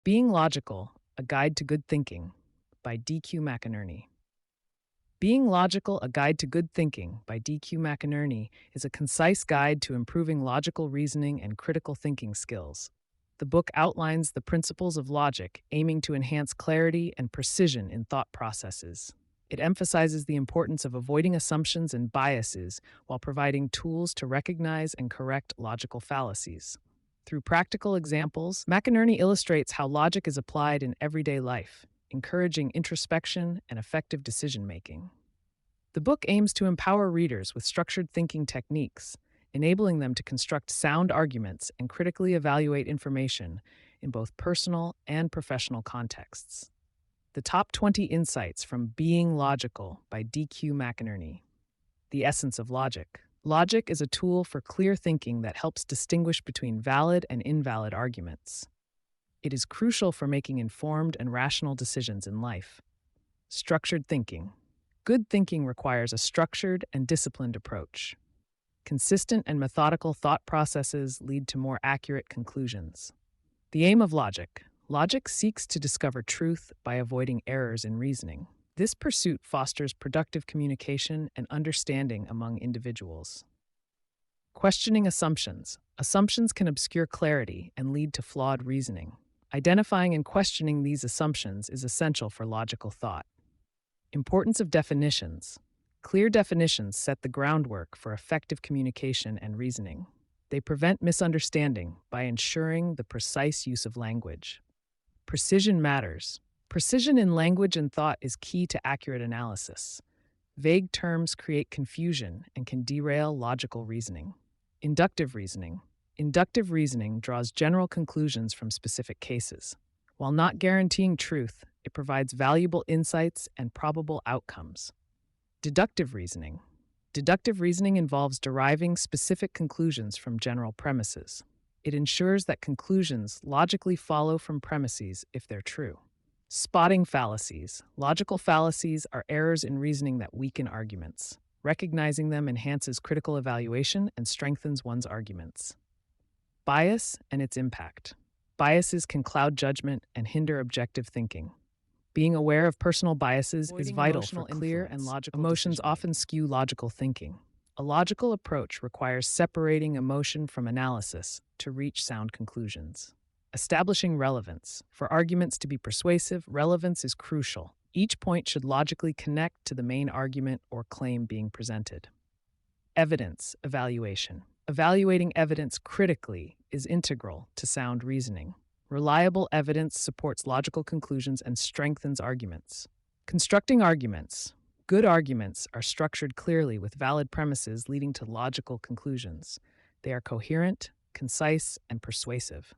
Being Logical, A Guide to Good Thinking by D.Q. McInerny. Being Logical, A Guide to Good Thinking by D.Q. McInerny is a concise guide to improving logical reasoning and critical thinking skills. The book outlines the principles of logic, aiming to enhance clarity and precision in thought processes. It emphasizes the importance of avoiding assumptions and biases while providing tools to recognize and correct logical fallacies. Through practical examples, McInerny illustrates how logic is applied in everyday life, encouraging introspection and effective decision-making. The book aims to empower readers with structured thinking techniques, enabling them to construct sound arguments and critically evaluate information in both personal and professional contexts. The top 20 insights from Being Logical by D.Q. McInerny. The essence of logic. Logic is a tool for clear thinking that helps distinguish between valid and invalid arguments. It is crucial for making informed and rational decisions in life. Structured thinking. Good thinking requires a structured and disciplined approach. Consistent and methodical thought processes lead to more accurate conclusions. The aim of logic. Logic seeks to discover truth by avoiding errors in reasoning. This pursuit fosters productive communication and understanding among individuals. Questioning assumptions. Assumptions can obscure clarity and lead to flawed reasoning. Identifying and questioning these assumptions is essential for logical thought. Importance of definitions. Clear definitions set the groundwork for effective communication and reasoning. They prevent misunderstanding by ensuring the precise use of language. Precision matters. Precision in language and thought is key to accurate analysis. Vague terms create confusion and can derail logical reasoning. Inductive reasoning. Inductive reasoning draws general conclusions from specific cases. While not guaranteeing truth, it provides valuable insights and probable outcomes. Deductive reasoning. Deductive reasoning involves deriving specific conclusions from general premises. It ensures that conclusions logically follow from premises if they're true. Spotting fallacies. Logical fallacies are errors in reasoning that weaken arguments. Recognizing them enhances critical evaluation and strengthens one's arguments. Bias and its impact. Biases can cloud judgment and hinder objective thinking. Being aware of personal biases is vital for clear and logical Emotions often skew logical thinking. A logical approach requires separating emotion from analysis to reach sound conclusions. Establishing relevance. For arguments to be persuasive, relevance is crucial. Each point should logically connect to the main argument or claim being presented. Evidence evaluation. Evaluating evidence critically is integral to sound reasoning. Reliable evidence supports logical conclusions and strengthens arguments. Constructing arguments. Good arguments are structured clearly with valid premises leading to logical conclusions. They are coherent, concise, and persuasive.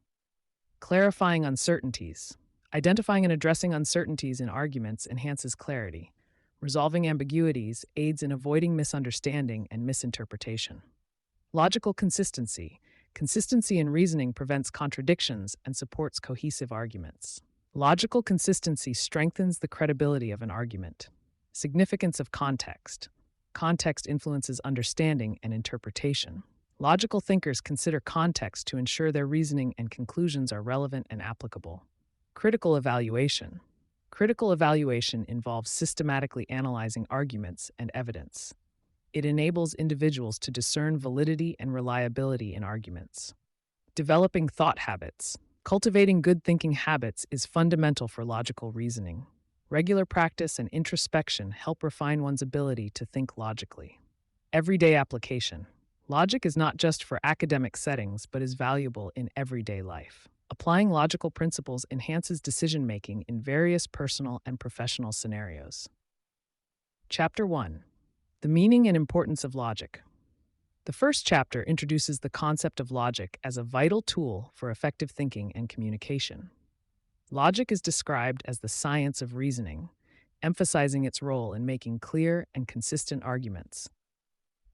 Clarifying uncertainties. Identifying and addressing uncertainties in arguments enhances clarity. Resolving ambiguities aids in avoiding misunderstanding and misinterpretation. Logical consistency. Consistency in reasoning prevents contradictions and supports cohesive arguments. Logical consistency strengthens the credibility of an argument. Significance of context. Context influences understanding and interpretation. Logical thinkers consider context to ensure their reasoning and conclusions are relevant and applicable. Critical evaluation. Critical evaluation involves systematically analyzing arguments and evidence. It enables individuals to discern validity and reliability in arguments. Developing thought habits. Cultivating good thinking habits is fundamental for logical reasoning. Regular practice and introspection help refine one's ability to think logically. Everyday application. Logic is not just for academic settings, but is valuable in everyday life. Applying logical principles enhances decision-making in various personal and professional scenarios. Chapter 1. The meaning and importance of logic. The first chapter introduces the concept of logic as a vital tool for effective thinking and communication. Logic is described as the science of reasoning, emphasizing its role in making clear and consistent arguments.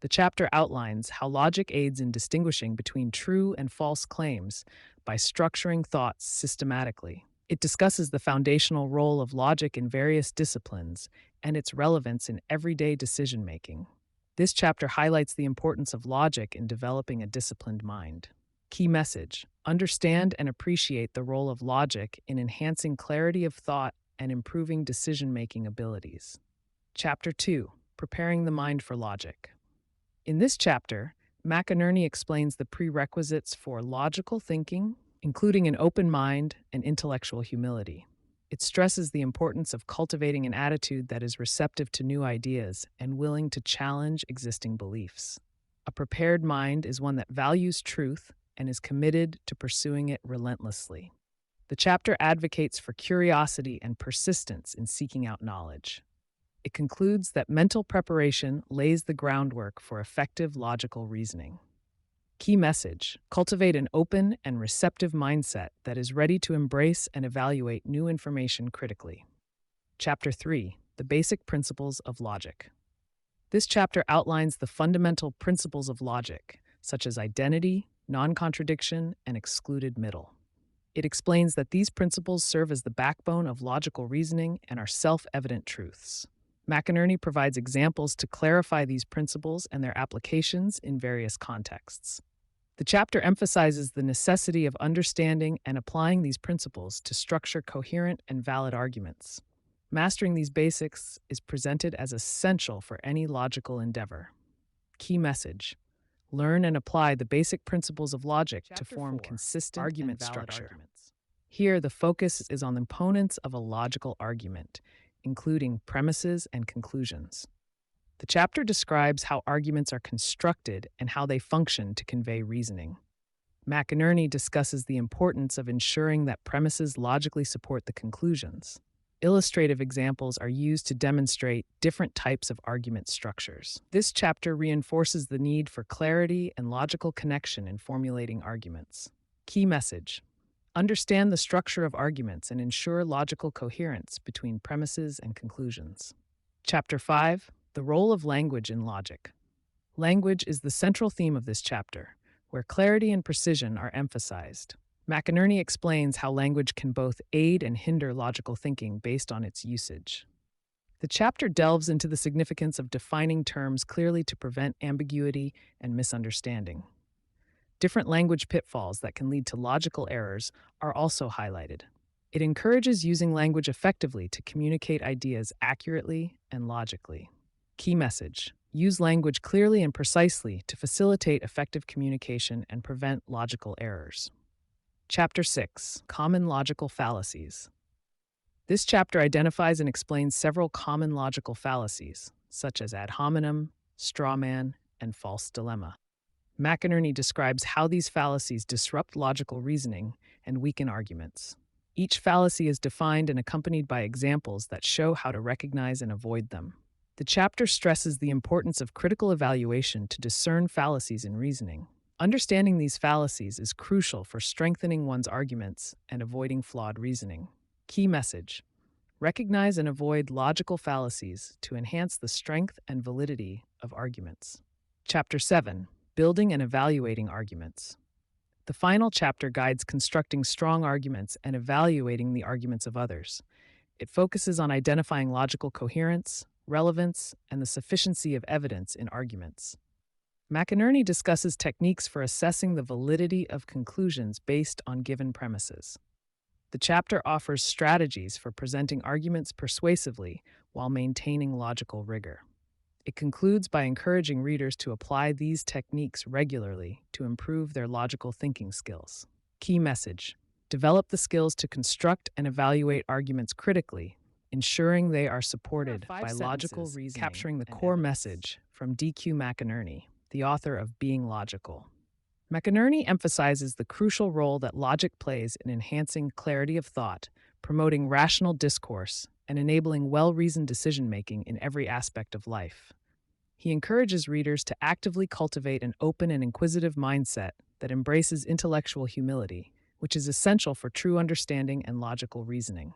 The chapter outlines how logic aids in distinguishing between true and false claims by structuring thoughts systematically. It discusses the foundational role of logic in various disciplines and its relevance in everyday decision-making. This chapter highlights the importance of logic in developing a disciplined mind. Key message: understand and appreciate the role of logic in enhancing clarity of thought and improving decision-making abilities. Chapter 2: Preparing the Mind for Logic. In this chapter, McInerny explains the prerequisites for logical thinking, including an open mind and intellectual humility. It stresses the importance of cultivating an attitude that is receptive to new ideas and willing to challenge existing beliefs. A prepared mind is one that values truth and is committed to pursuing it relentlessly. The chapter advocates for curiosity and persistence in seeking out knowledge. It concludes that mental preparation lays the groundwork for effective logical reasoning. Key message: cultivate an open and receptive mindset that is ready to embrace and evaluate new information critically. Chapter 3: The Basic Principles of Logic. This chapter outlines the fundamental principles of logic, such as identity, non-contradiction, and excluded middle. It explains that these principles serve as the backbone of logical reasoning and are self-evident truths. McInerny provides examples to clarify these principles and their applications in various contexts. The chapter emphasizes the necessity of understanding and applying these principles to structure coherent and valid arguments. Mastering these basics is presented as essential for any logical endeavor. Key message: learn and apply the basic principles of logic to form consistent argument structure. Here, the focus is on the components of a logical argument, including premises and conclusions. The chapter describes how arguments are constructed and how they function to convey reasoning. McInerny discusses the importance of ensuring that premises logically support the conclusions. Illustrative examples are used to demonstrate different types of argument structures. This chapter reinforces the need for clarity and logical connection in formulating arguments. Key message: understand the structure of arguments and ensure logical coherence between premises and conclusions. Chapter 5: The Role of Language in Logic. Language is the central theme of this chapter, where clarity and precision are emphasized. McInerny explains how language can both aid and hinder logical thinking based on its usage. The chapter delves into the significance of defining terms clearly to prevent ambiguity and misunderstanding. Different language pitfalls that can lead to logical errors are also highlighted. It encourages using language effectively to communicate ideas accurately and logically. Key message: use language clearly and precisely to facilitate effective communication and prevent logical errors. Chapter 6: Common Logical Fallacies. This chapter identifies and explains several common logical fallacies, such as ad hominem, straw man, and false dilemma. McInerny describes how these fallacies disrupt logical reasoning and weaken arguments. Each fallacy is defined and accompanied by examples that show how to recognize and avoid them. The chapter stresses the importance of critical evaluation to discern fallacies in reasoning. Understanding these fallacies is crucial for strengthening one's arguments and avoiding flawed reasoning. Key message: recognize and avoid logical fallacies to enhance the strength and validity of arguments. Chapter 7: Building and Evaluating Arguments. The final chapter guides constructing strong arguments and evaluating the arguments of others. It focuses on identifying logical coherence, relevance, and the sufficiency of evidence in arguments. McInerny discusses techniques for assessing the validity of conclusions based on given premises. The chapter offers strategies for presenting arguments persuasively while maintaining logical rigor. It concludes by encouraging readers to apply these techniques regularly to improve their logical thinking skills. Key message: develop the skills to construct and evaluate arguments critically, ensuring they are supported by logical reasoning, capturing the core message from D.Q. McInerny, the author of Being Logical. McInerny emphasizes the crucial role that logic plays in enhancing clarity of thought, promoting rational discourse, and enabling well-reasoned decision-making in every aspect of life. He encourages readers to actively cultivate an open and inquisitive mindset that embraces intellectual humility, which is essential for true understanding and logical reasoning.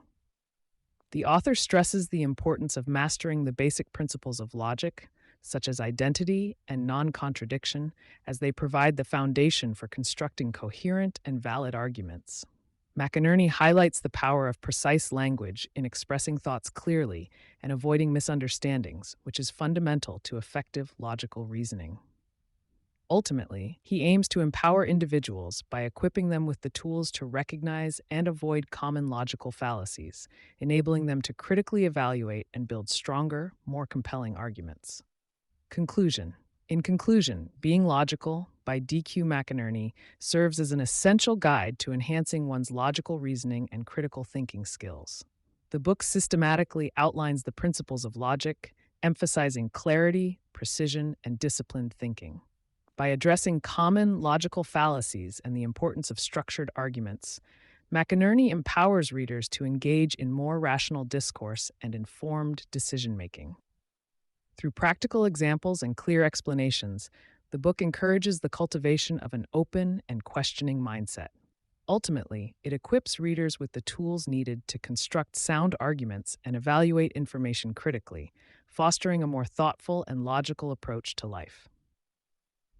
The author stresses the importance of mastering the basic principles of logic, such as identity and non-contradiction, as they provide the foundation for constructing coherent and valid arguments. McInerny highlights the power of precise language in expressing thoughts clearly and avoiding misunderstandings, which is fundamental to effective logical reasoning. Ultimately, he aims to empower individuals by equipping them with the tools to recognize and avoid common logical fallacies, enabling them to critically evaluate and build stronger, more compelling arguments. Conclusion. In conclusion, Being Logical by D.Q. McInerny serves as an essential guide to enhancing one's logical reasoning and critical thinking skills. The book systematically outlines the principles of logic, emphasizing clarity, precision, and disciplined thinking. By addressing common logical fallacies and the importance of structured arguments, McInerny empowers readers to engage in more rational discourse and informed decision making. Through practical examples and clear explanations, the book encourages the cultivation of an open and questioning mindset. Ultimately, it equips readers with the tools needed to construct sound arguments and evaluate information critically, fostering a more thoughtful and logical approach to life.